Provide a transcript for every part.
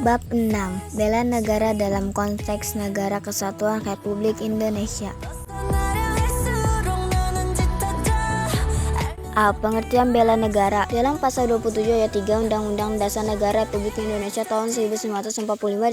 Bab 6. Bela negara dalam konteks Negara Kesatuan Republik Indonesia. A. Pengertian bela negara. Dalam pasal 27 ayat 3 Undang-Undang Dasar Negara Republik Indonesia tahun 1945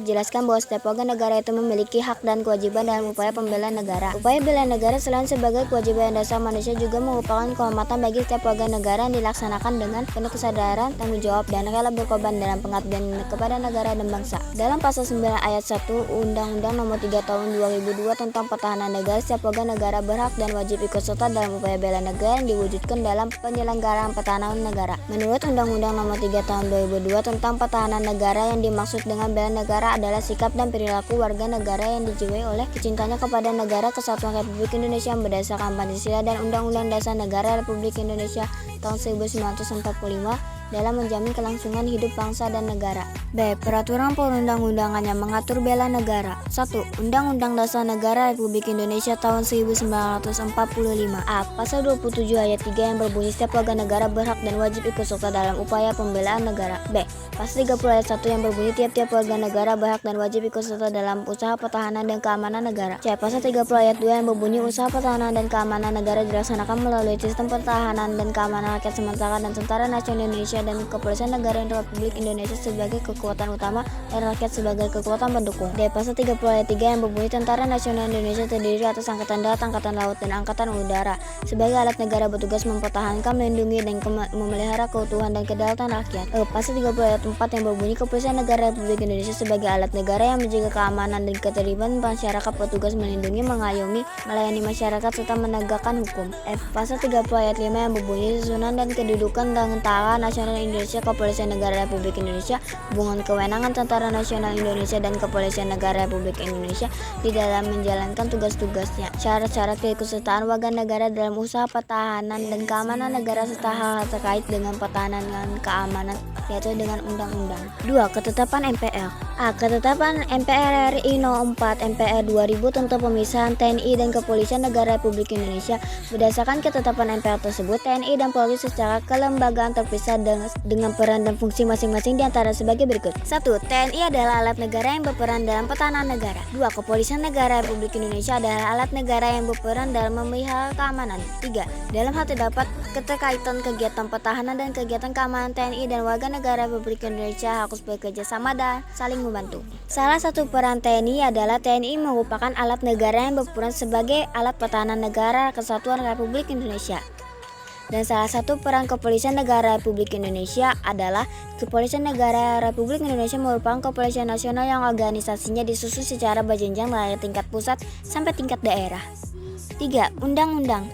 dijelaskan bahwa setiap warga negara itu memiliki hak dan kewajiban dalam upaya pembelaan negara. Upaya bela negara selain sebagai kewajiban dasar manusia juga merupakan kehormatan bagi setiap warga negara yang dilaksanakan dengan penuh kesadaran, tanggung jawab, dan rela berkorban dalam pengabdian kepada negara dan bangsa. Dalam pasal 9 ayat 1 Undang-Undang Nomor 3 Tahun 2002 tentang Pertahanan Negara, setiap warga negara berhak dan wajib ikut serta dalam upaya bela negara yang diwujudkan dalam penyelenggaraan pertahanan negara. Menurut Undang-Undang Nomor 3 Tahun 2002 tentang Pertahanan Negara, yang dimaksud dengan bela negara adalah sikap dan perilaku warga negara yang dijiwai oleh kecintanya kepada Negara Kesatuan Republik Indonesia berdasarkan Pancasila dan Undang-Undang Dasar Negara Republik Indonesia tahun 1945 dalam menjamin kelangsungan hidup bangsa dan negara. B. Peraturan perundang-undangan yang mengatur bela negara. 1. Undang-Undang Dasar Negara Republik Indonesia tahun 1945. A. Pasal 27 ayat 3 yang berbunyi setiap warga negara berhak dan wajib ikut serta dalam upaya pembelaan negara. B. Pasal 30 ayat 1 yang berbunyi tiap-tiap warga negara berhak dan wajib ikut serta dalam usaha pertahanan dan keamanan negara. C. Pasal 30 ayat 2 yang berbunyi usaha pertahanan dan keamanan negara dilaksanakan melalui sistem pertahanan dan keamanan rakyat sementara dan Tentara Nasional Indonesia dan Kepolisian Negara Republik Indonesia sebagai kekuatan utama dan rakyat sebagai kekuatan pendukung. D. Pasal 30 ayat 3 yang berbunyi Tentara Nasional Indonesia terdiri atas Angkatan Darat, Angkatan Laut, dan Angkatan Udara sebagai alat negara bertugas mempertahankan, melindungi, dan memelihara keutuhan dan kedaulatan rakyat. E. Pasal 30 ayat 4 yang berbunyi Kepolisian Negara Republik Indonesia sebagai alat negara yang menjaga keamanan dan ketertiban masyarakat bertugas melindungi, mengayomi, melayani masyarakat serta menegakkan hukum. F. Pasal 30 ayat 5 yang berbunyi susunan dan kedudukan Tentara Nasional Indonesia, Kepolisian Negara Republik Indonesia, hubungan kewenangan Tentara Nasional Indonesia dan Kepolisian Negara Republik Indonesia di dalam menjalankan tugas-tugasnya. Syarat-syarat keikutsertaan warga negara dalam usaha pertahanan dan keamanan negara serta hal-hal terkait dengan pertahanan dan keamanan diatur dengan undang-undang. 2. Ketetapan MPR. A. Ketetapan MPR RI No. 4 MPR 2000 tentang pemisahan TNI dan Kepolisian Negara Republik Indonesia. Berdasarkan ketetapan MPR tersebut, TNI dan Polri secara kelembagaan terpisah dengan peran dan fungsi masing-masing diantara sebagai berikut. 1. TNI adalah alat negara yang berperan dalam pertahanan negara. 2. Kepolisian Negara Republik Indonesia adalah alat negara yang berperan dalam memelihara keamanan. 3. Dalam hal terdapat keterkaitan kegiatan pertahanan dan kegiatan keamanan, TNI dan warga negara Republik Indonesia harus bekerja sama dan saling membantu. Salah satu peran TNI adalah TNI merupakan alat negara yang berperan sebagai alat pertahanan Negara Kesatuan Republik Indonesia. Dan salah satu peran Kepolisian Negara Republik Indonesia adalah Kepolisian Negara Republik Indonesia merupakan kepolisian nasional yang organisasinya disusun secara berjenjang dari tingkat pusat sampai tingkat daerah. 3. Undang-undang.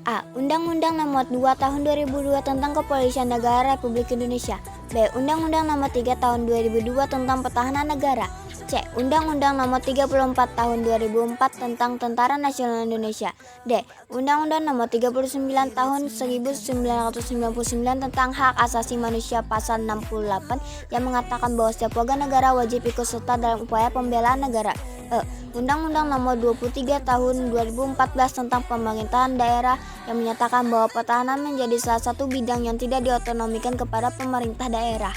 A. Undang-Undang Nomor 2 Tahun 2002 tentang Kepolisian Negara Republik Indonesia. B. Undang-Undang Nomor 3 Tahun 2002 tentang Pertahanan Negara. C. Undang-Undang Nomor 34 Tahun 2004 tentang Tentara Nasional Indonesia. D. Undang-Undang Nomor 39 Tahun 1999 tentang Hak Asasi Manusia Pasal 68 yang mengatakan bahwa setiap warga negara wajib ikut serta dalam upaya pembelaan negara. E. Undang-Undang Nomor 23 Tahun 2014 tentang Pemerintahan Daerah yang menyatakan bahwa pertahanan menjadi salah satu bidang yang tidak diotonomikan kepada pemerintah daerah.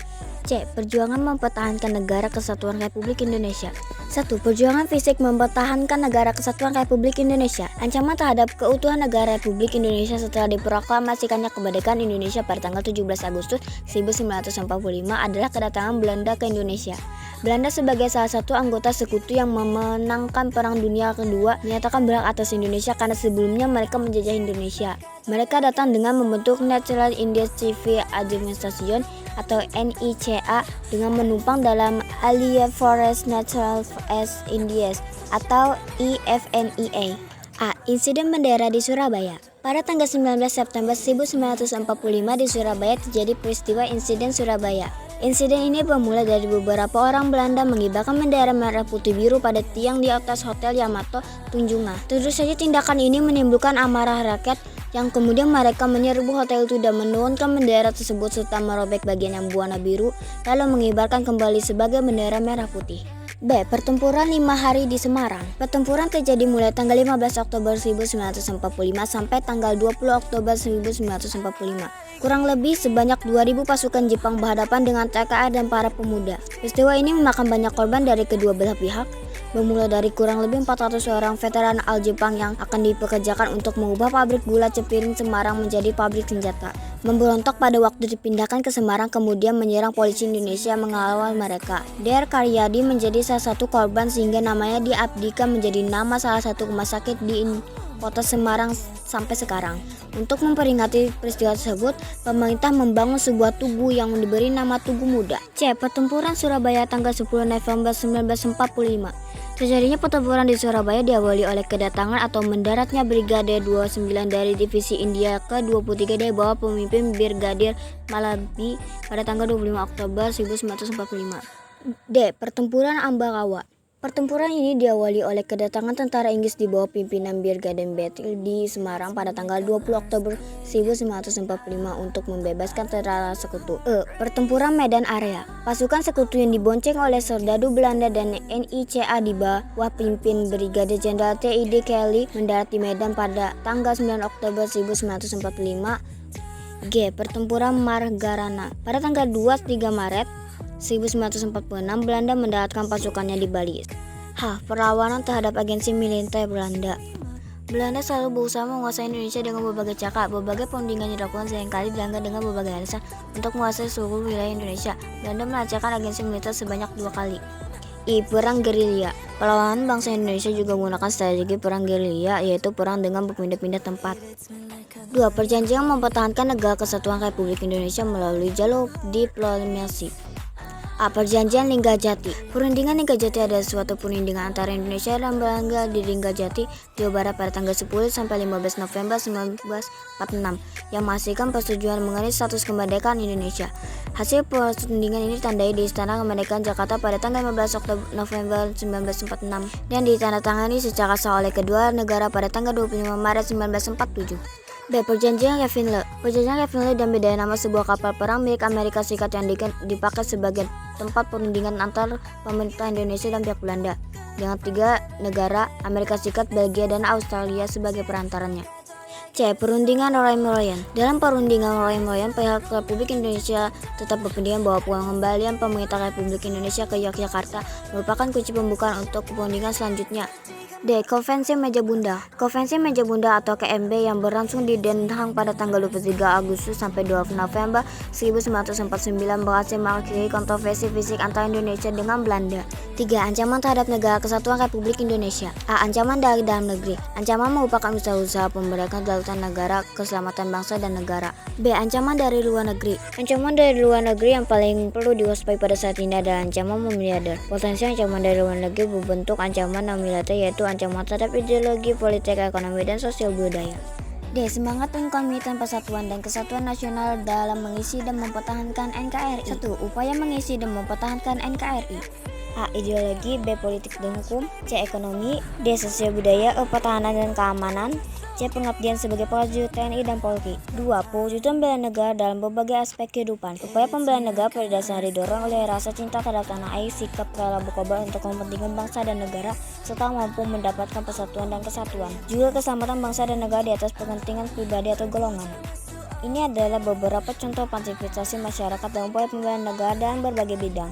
C. Perjuangan mempertahankan Negara Kesatuan Republik Indonesia. 1. Perjuangan fisik mempertahankan Negara Kesatuan Republik Indonesia. Ancaman terhadap keutuhan Negara Republik Indonesia setelah diproklamasikannya kemerdekaan Indonesia pada tanggal 17 Agustus 1945 adalah kedatangan Belanda ke Indonesia. Belanda sebagai salah satu anggota sekutu yang memenangkan Perang Dunia Kedua menyatakan berhak atas Indonesia karena sebelumnya mereka menjajah Indonesia. Mereka datang dengan membentuk National Indian Civil Administration atau NICA dengan menumpang dalam Allied Forces National as Indies atau IFNIA. A. Insiden bendera di Surabaya. Pada tanggal 19 September 1945 di Surabaya terjadi peristiwa insiden Surabaya. Insiden ini bermula dari beberapa orang Belanda mengibarkan bendera merah putih biru pada tiang di atas Hotel Yamato Tunjungan. Tentu saja tindakan ini menimbulkan amarah rakyat yang kemudian mereka menyerbu hotel itu dan menurunkan bendera tersebut serta merobek bagian yang berwarna biru lalu mengibarkan kembali sebagai bendera merah putih. B. Pertempuran 5 hari di Semarang. Pertempuran terjadi mulai tanggal 15 Oktober 1945 sampai tanggal 20 Oktober 1945. Kurang lebih sebanyak 2.000 pasukan Jepang berhadapan dengan TKR dan para pemuda. Peristiwa ini memakan banyak korban dari kedua belah pihak, bermula dari kurang lebih 400 orang veteran Al-Jepang yang akan dipekerjakan untuk mengubah pabrik gula Cepiring Semarang menjadi pabrik senjata. Memberontak pada waktu dipindahkan ke Semarang, kemudian menyerang polisi Indonesia yang mengawal mereka. Dr. Karyadi menjadi salah satu korban sehingga namanya diabdikan menjadi nama salah satu rumah sakit di kota Semarang sampai sekarang. Untuk memperingati peristiwa tersebut, pemerintah membangun sebuah tugu yang diberi nama Tugu Muda. C. Pertempuran Surabaya tanggal 10 November 1945. Terjadinya pertempuran di Surabaya diawali oleh kedatangan atau mendaratnya Brigade 29 dari Divisi India ke-23 dari bawah pemimpin Brigadir Malabi pada tanggal 25 Oktober 1945. D. Pertempuran Ambarawa. Pertempuran ini diawali oleh kedatangan tentara Inggris di bawah pimpinan Brigade Battle di Semarang pada tanggal 20 Oktober 1945 untuk membebaskan tentara sekutu. E. Pertempuran Medan Area. Pasukan sekutu yang dibonceng oleh serdadu Belanda dan NICA di bawah pimpin Brigade Jenderal TID Kelly mendarat di Medan pada tanggal 9 Oktober 1945. G. Pertempuran Margarana. Pada tanggal 2-3 Maret 1946 Belanda mendaratkan pasukannya di Bali. H. Perlawanan terhadap agensi militer Belanda. Belanda selalu berusaha menguasai Indonesia dengan berbagai cara. Berbagai perundingan dilakukan seringkali Belanda dengan berbagai alasan untuk menguasai seluruh wilayah Indonesia. Belanda melancarkan agensi militer sebanyak 2 kali. I. Perang gerilya. Perlawanan bangsa Indonesia juga menggunakan strategi perang gerilya, yaitu perang dengan berpindah-pindah tempat. 2. Perjanjian mempertahankan negara kesatuan Republik Indonesia melalui jalur diplomasi. A. Perjanjian Linggajati. Perundingan Linggajati adalah suatu perundingan antara Indonesia dan Belanda di Linggajati, Jawa Barat pada tanggal 10 sampai 15 November 1946 yang menghasilkan persetujuan mengenai status kemerdekaan Indonesia. Hasil perundingan ini ditandai di Istana Kemerdekaan Jakarta pada tanggal 15 November 1946 dan ditandatangani secara sah oleh kedua negara pada tanggal 25 Maret 1947. B. Perjanjian Refinle. Perjanjian Refinle dan beda nama sebuah kapal perang milik Amerika Serikat yang dipakai sebagai tempat perundingan antar pemerintah Indonesia dan pihak Belanda dengan 3 negara Amerika Serikat, Belgia, dan Australia sebagai perantaranya. C. Perundingan Royan-Royan. Dalam perundingan Royan-Royan, pihak Republik Indonesia tetap berpendapat bahwa pengembalian pemerintah Republik Indonesia ke Yogyakarta merupakan kunci pembukaan untuk perundingan selanjutnya. D. Konvensi Meja Bunda. Konvensi Meja Bunda atau KMB yang berlangsung di Den Haag pada tanggal 23 Agustus sampai 2 November 1949 berhasil mengakhiri kontroversi fisik antara Indonesia dengan Belanda. 3. Ancaman terhadap negara kesatuan Republik Indonesia. A. Ancaman dari dalam negeri. Ancaman merupakan usaha-usaha pemberontakan darurat negara, keselamatan bangsa dan negara. B. Ancaman dari luar negeri. Ancaman dari luar negeri yang paling perlu diwaspadai pada saat ini adalah ancaman militer. Potensi ancaman dari luar negeri berbentuk ancaman non-militer, yaitu ancaman terhadap ideologi, politik, ekonomi, dan sosial budaya. D. Semangat dan komitmen persatuan dan kesatuan nasional dalam mengisi dan mempertahankan NKRI. 1. Upaya mengisi dan mempertahankan NKRI. A. Ideologi. B. Politik dan hukum. C. Ekonomi. D. Sosial budaya. E. Pertahanan dan keamanan. C. Pengabdian sebagai prajurit TNI dan Polri. 2. Perwujudan bela negara dalam berbagai aspek kehidupan. Upaya pembelaan negara pada dasarnya didorong oleh rasa cinta terhadap tanah air, sikap rela berkorban untuk kepentingan bangsa dan negara, serta mampu mendapatkan persatuan dan kesatuan. Juga keselamatan bangsa dan negara di atas kepentingan pribadi atau golongan. Ini adalah beberapa contoh partisipasi masyarakat dalam upaya pembelaan negara dalam berbagai bidang.